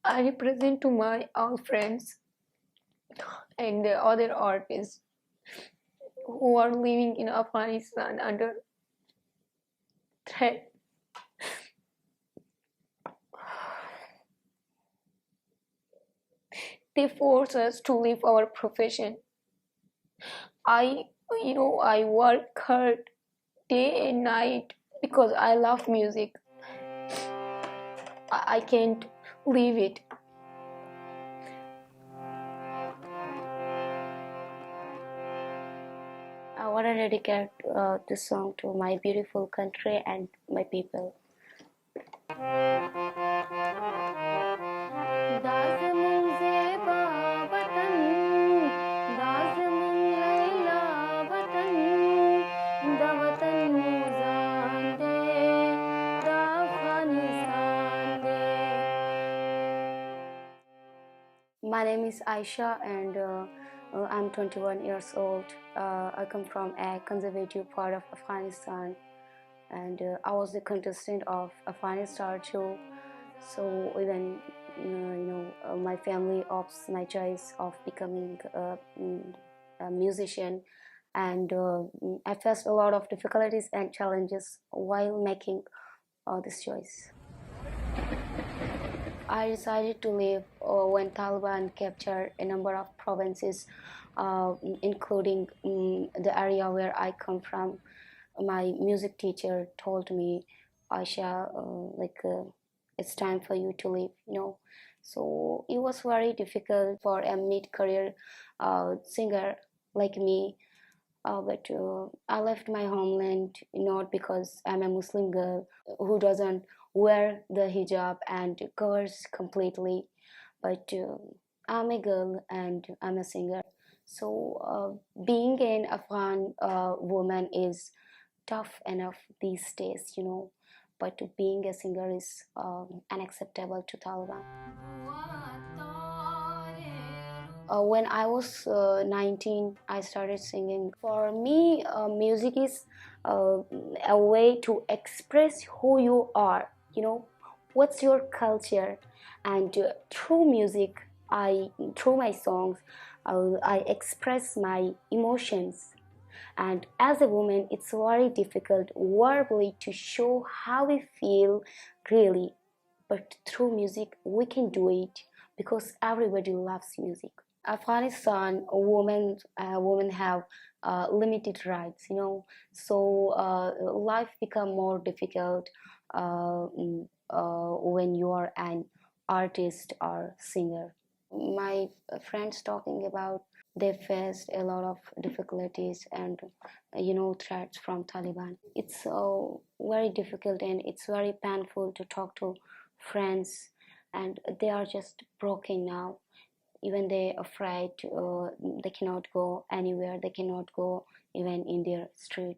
I represent to my all friends and the other artists who are living in Afghanistan under threat. They force us to leave our profession. I, I work hard day and night because I love music. I can't leave it. I want to dedicate this song to my beautiful country and my people. My name is Aisha and I'm 21 years old. I come from a conservative part of Afghanistan and I was the contestant of Afghanistan too. So even my family opts my choice of becoming a musician, and I faced a lot of difficulties and challenges while making this choice. I decided to leave when Taliban captured a number of provinces, including the area where I come from. My music teacher told me, Aisha, it's time for you to leave, So it was very difficult for a mid-career singer like me. But I left my homeland not because I'm a Muslim girl who doesn't wear the hijab and covers completely, but I'm a girl and I'm a singer. So being an Afghan woman is tough enough these days, but being a singer is unacceptable to Taliban. When I was 19, I started singing. For me, music is a way to express who you are, what's your culture. And through music, through my songs, I express my emotions. And as a woman, it's very difficult verbally to show how we feel really. But through music, we can do it because everybody loves music. Afghanistan, women have limited rights, so life become more difficult when you are an artist or singer. My friends talking about they faced a lot of difficulties and threats from Taliban. It's very difficult and it's very painful to talk to friends, and they are just broken now. Even they afraid they cannot go anywhere, they cannot go even in their street.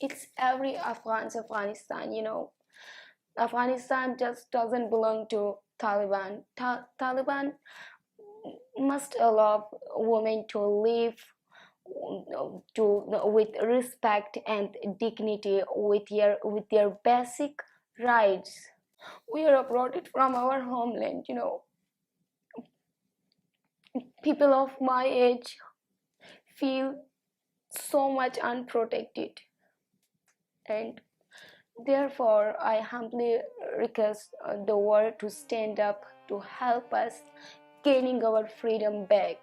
It's every Afghanistan, Afghanistan just doesn't belong to Taliban. Taliban must allow women to live with respect and dignity, with their basic rights. We are uprooted from our homeland, People of my age feel so much unprotected, and therefore I humbly request the world to stand up to help us gaining our freedom back.